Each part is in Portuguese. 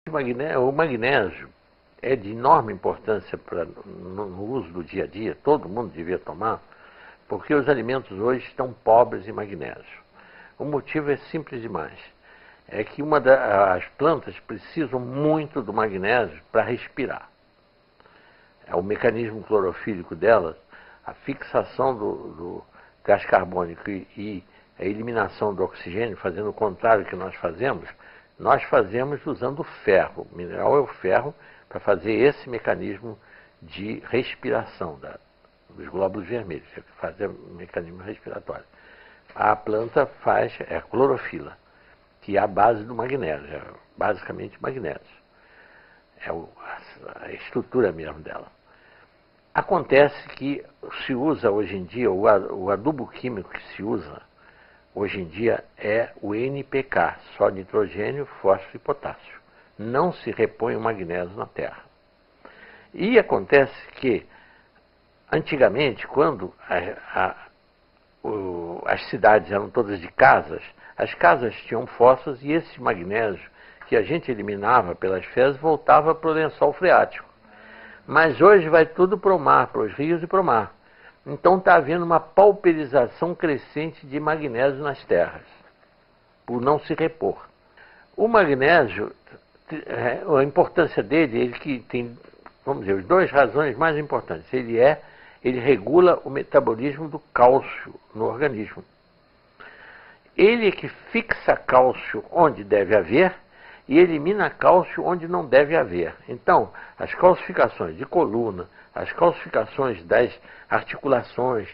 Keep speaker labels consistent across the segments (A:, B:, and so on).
A: O magnésio é de enorme importância no uso do dia a dia, todo mundo devia tomar, porque os alimentos hoje estão pobres em magnésio. O motivo é simples demais. É que as plantas precisam muito do magnésio para respirar. É o mecanismo clorofílico delas, a fixação do gás carbônico e a eliminação do oxigênio, fazendo o contrário do que nós fazemos usando o ferro. O mineral é o ferro para fazer esse mecanismo de respiração dos glóbulos vermelhos, fazer o mecanismo respiratório. A planta faz a clorofila, que é a base do magnésio, é basicamente magnésio. É a estrutura mesmo dela. Acontece que se usa hoje em dia, o adubo químico que se usa hoje em dia é o NPK, só nitrogênio, fósforo e potássio. Não se repõe o magnésio na terra. E acontece que, antigamente, quando as cidades eram todas de casas, as casas tinham fossas e esse magnésio que a gente eliminava pelas fezes voltava para o lençol freático. Mas hoje vai tudo para o mar, para os rios e para o mar. Então está havendo uma pauperização crescente de magnésio nas terras, por não se repor. O magnésio, a importância dele, ele que tem, vamos dizer, as duas razões mais importantes. Ele regula o metabolismo do cálcio no organismo. Ele é que fixa cálcio onde deve haver e elimina cálcio onde não deve haver. Então, as calcificações de coluna, as calcificações das articulações,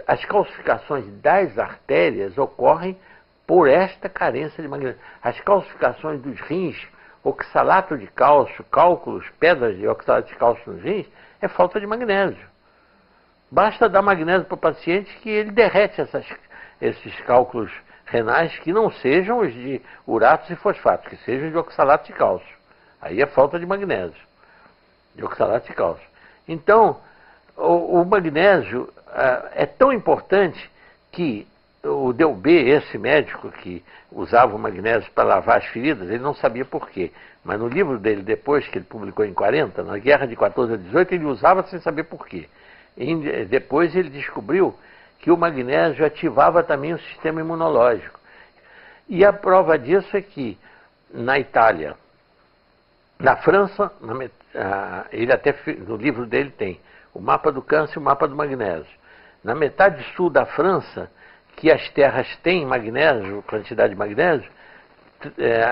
A: as calcificações das artérias ocorrem por esta carência de magnésio. As calcificações dos rins, oxalato de cálcio, cálculos, pedras de oxalato de cálcio nos rins, é falta de magnésio. Basta dar magnésio para o paciente que ele derrete esses cálculos renais que não sejam os de uratos e fosfatos, que sejam de oxalato de cálcio. Aí é falta de magnésio, de oxalato de cálcio. Então, o magnésio é tão importante que o Delbé, esse médico que usava o magnésio para lavar as feridas, ele não sabia por quê. Mas no livro dele, depois que ele publicou em 40, na guerra de 14 a 18, ele usava sem saber por quê. E depois ele descobriu que o magnésio ativava também o sistema imunológico. E a prova disso é que na Itália, na França, ele até no livro dele tem o mapa do câncer e o mapa do magnésio. Na metade sul da França, que as terras têm magnésio, quantidade de magnésio,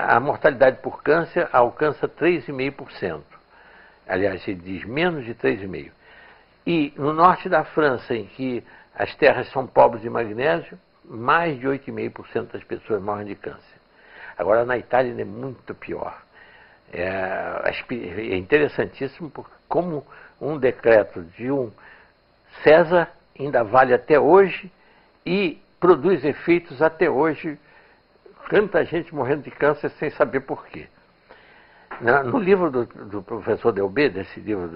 A: a mortalidade por câncer alcança 3,5%. Aliás, ele diz menos de 3,5%. E no norte da França, em que as terras são pobres de magnésio, mais de 8,5% das pessoas morrem de câncer. Agora, na Itália, ainda é muito pior. É interessantíssimo porque como um decreto de um César ainda vale até hoje e produz efeitos até hoje. Tanta gente morrendo de câncer sem saber por quê. No livro do professor Delbé, desse livro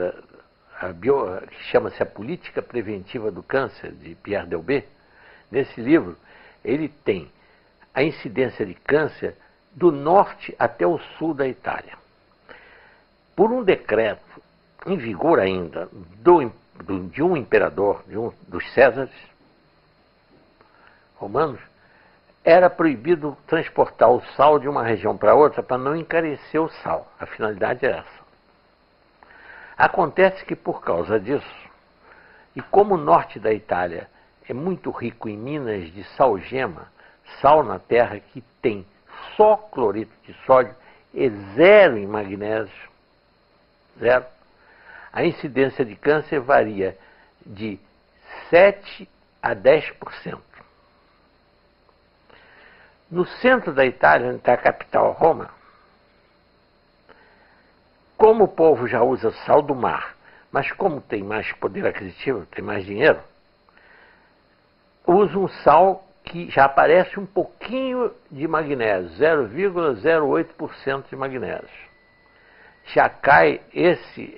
A: que chama-se A Política Preventiva do Câncer, de Pierre Delbé, nesse livro ele tem a incidência de câncer do norte até o sul da Itália. Por um decreto em vigor ainda de um imperador, dos Césares romanos, era proibido transportar o sal de uma região para outra para não encarecer o sal. A finalidade é essa. Acontece que por causa disso, e como o norte da Itália é muito rico em minas de salgema, sal na terra que tem só cloreto de sódio e zero em magnésio, zero, a incidência de câncer varia de 7 a 10%. No centro da Itália, onde está a capital, Roma, como o povo já usa sal do mar, mas como tem mais poder aquisitivo, tem mais dinheiro, usa um sal que já aparece um pouquinho de magnésio, 0,08% de magnésio. Já cai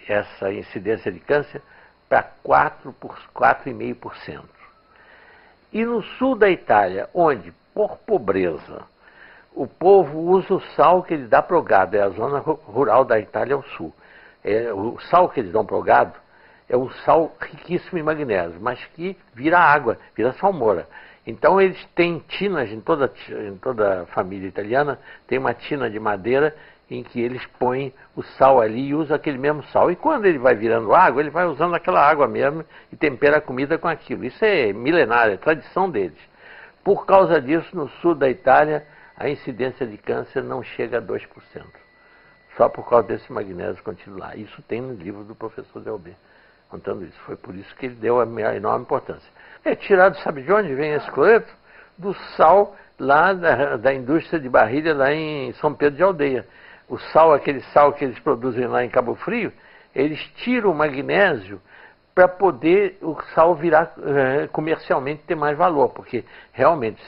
A: essa incidência de câncer para 4,5%. E no sul da Itália, onde, por pobreza, O povo usa o sal que ele dá para o gado, é a zona rural da Itália ao sul. O sal que eles dão para o gado é um sal riquíssimo em magnésio, mas que vira água, vira salmoura. Então eles têm tinas, em toda a família italiana, tem uma tina de madeira em que eles põem o sal ali e usam aquele mesmo sal. E quando ele vai virando água, ele vai usando aquela água mesmo e tempera a comida com aquilo. Isso é milenário, é tradição deles. Por causa disso, no sul da Itália, a incidência de câncer não chega a 2%. Só por causa desse magnésio contido lá. Isso tem no livro do professor Delbé, contando isso. Foi por isso que ele deu a enorme importância. É tirado, sabe de onde vem esse cloreto? Do sal lá da indústria de barrilha lá em São Pedro de Aldeia. O sal, aquele sal que eles produzem lá em Cabo Frio, eles tiram o magnésio para poder o sal virar comercialmente ter mais valor, porque realmente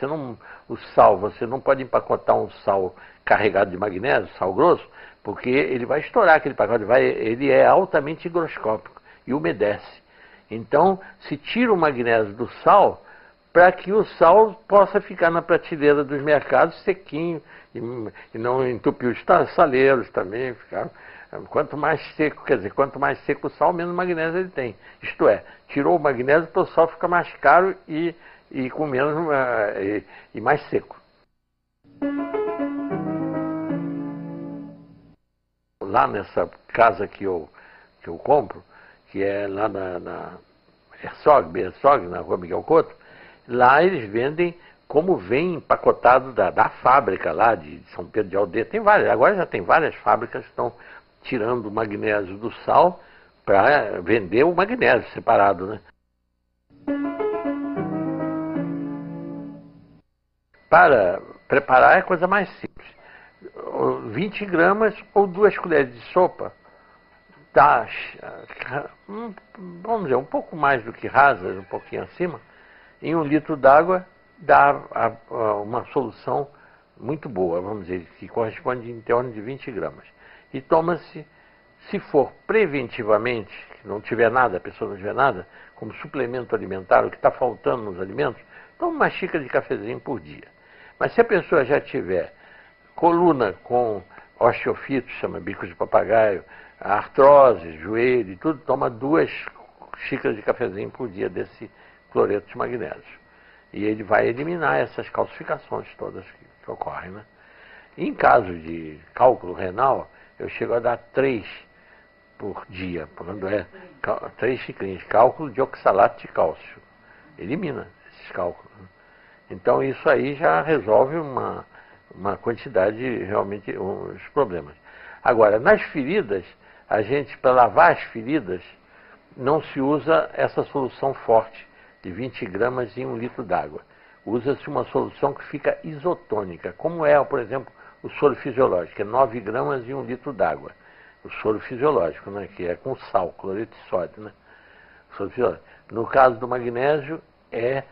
A: você não pode empacotar um sal carregado de magnésio, sal grosso, porque ele vai estourar aquele pacote, ele é altamente higroscópico e umedece. Então, se tira o magnésio do sal para que o sal possa ficar na prateleira dos mercados sequinho e não entupir os saleiros também. Quanto mais seco, quanto mais seco o sal, menos magnésio ele tem. Isto é, tirou o magnésio para o sal ficar mais caro e com menos e mais seco. Lá nessa casa que eu compro, que é lá na Herzog, na rua Miguel Couto, lá eles vendem como vem empacotado da fábrica lá de São Pedro de Aldeia. Tem várias, agora já tem várias fábricas que estão tirando o magnésio do sal para vender o magnésio separado, né? Para preparar é a coisa mais simples. 20 gramas ou 2 colheres de sopa dá, vamos dizer, um pouco mais do que rasas, um pouquinho acima, em 1 litro d'água dá uma solução muito boa, vamos dizer, que corresponde em torno de 20 gramas. E toma-se, se for preventivamente, que não tiver nada, a pessoa não tiver nada, como suplemento alimentar, o que está faltando nos alimentos, toma uma xícara de cafezinho por dia. Mas se a pessoa já tiver coluna com osteofito, chama bicos de papagaio, artrose, joelho e tudo, toma 2 xícaras de cafezinho por dia desse cloreto de magnésio. E ele vai eliminar essas calcificações todas que ocorrem, né? Em caso de cálculo renal, eu chego a dar 3 por dia, quando 3 xicrinhas, cálculo de oxalato de cálcio. Elimina esses cálculos, né? Então isso aí já resolve uma quantidade, realmente, os problemas. Agora, nas feridas, para lavar as feridas, não se usa essa solução forte de 20 gramas em 1 litro d'água. Usa-se uma solução que fica isotônica, como é, por exemplo, o soro fisiológico, que é 9 gramas em 1 litro d'água. O soro fisiológico, né, que é com sal, cloreto de sódio, né? O soro fisiológico. No caso do magnésio, é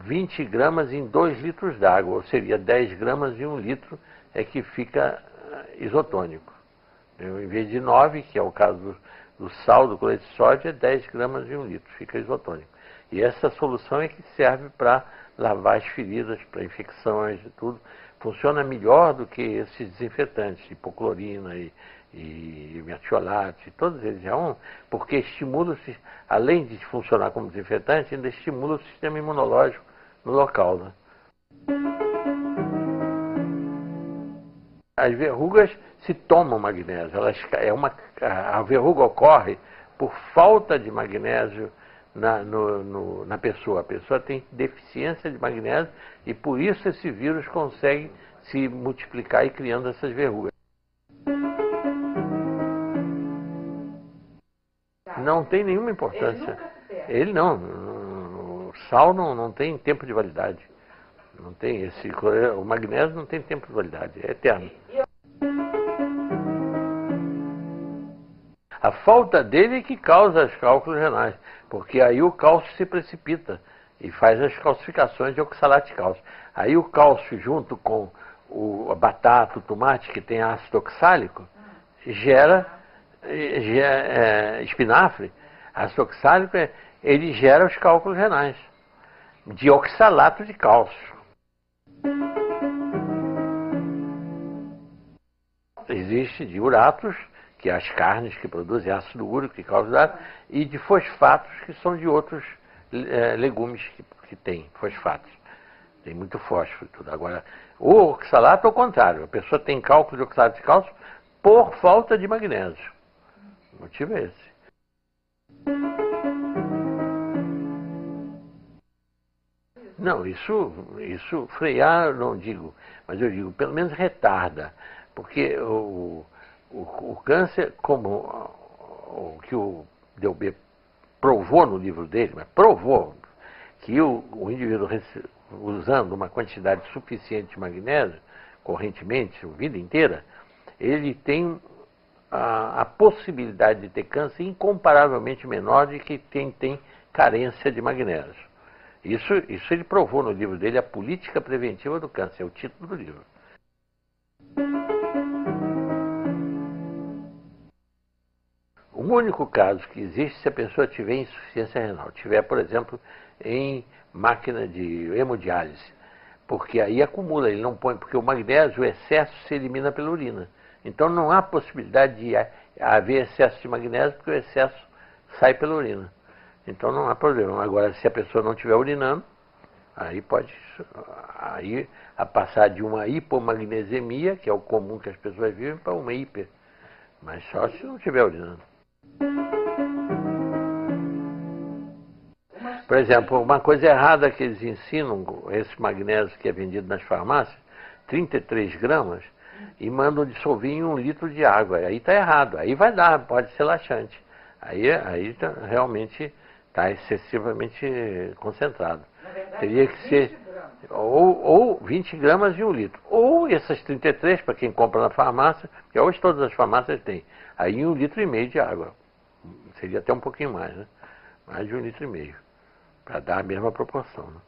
A: 20 gramas em 2 litros d'água, ou seria 10 gramas em 1 litro, é que fica isotônico. Em vez de 9, que é o caso do sal, do cloreto de sódio, é 10 gramas em 1 litro, fica isotônico. E essa solução é que serve para lavar as feridas, para infecções e tudo. Funciona melhor do que esses desinfetantes, hipoclorina e metiolato, todos eles porque estimula, além de funcionar como desinfetante, ainda estimula o sistema imunológico no local, né? As verrugas se tomam magnésio, a verruga ocorre por falta de magnésio na pessoa. A pessoa tem deficiência de magnésio e por isso esse vírus consegue se multiplicar e criando essas verrugas. Não tem nenhuma importância. Ele não. O sal não tem tempo de validade. Não tem o magnésio não tem tempo de validade, é eterno. A falta dele é que causa os cálculos renais, porque aí o cálcio se precipita e faz as calcificações de oxalato de cálcio. Aí o cálcio junto com a batata, o tomate, que tem ácido oxálico, gera espinafre. Ácido oxálico, ele gera os cálculos renais de oxalato de cálcio. Existe de uratos, que é as carnes que produzem ácido úrico, que causa urato, e de fosfatos, que são de outros legumes que tem fosfatos. Tem muito fósforo e tudo. Agora, o oxalato é o contrário. A pessoa tem cálculo de oxalato de cálcio por falta de magnésio. O motivo é esse. Não, isso frear eu não digo, mas eu digo, pelo menos retarda. Porque o câncer, como o que o Delbé provou no livro dele, mas provou que o indivíduo usando uma quantidade suficiente de magnésio, correntemente, a vida inteira, ele tem a possibilidade de ter câncer incomparavelmente menor de que quem tem carência de magnésio. Isso ele provou no livro dele, A Política Preventiva do Câncer, é o título do livro. O único caso que existe se a pessoa tiver insuficiência renal, tiver, por exemplo, em máquina de hemodiálise, porque aí acumula, ele não põe, porque o magnésio, o excesso se elimina pela urina. Então não há possibilidade de haver excesso de magnésio, porque o excesso sai pela urina. Então não há problema. Agora, se a pessoa não estiver urinando, aí pode a passar de uma hipomagnesemia, que é o comum que as pessoas vivem, para uma hiper. Mas só se não estiver urinando. Por exemplo, uma coisa errada que eles ensinam, esse magnésio que é vendido nas farmácias, 33 gramas, e mandam dissolver em 1 litro de água. Aí está errado. Aí vai dar, pode ser laxante. Aí realmente está excessivamente concentrado. Teria que ser ou 20 gramas em 1 litro. Ou essas 33, para quem compra na farmácia, que hoje todas as farmácias têm. Aí em 1,5 litro de água. Seria até um pouquinho mais, né? Mais de 1,5 litro. Para dar a mesma proporção. Né?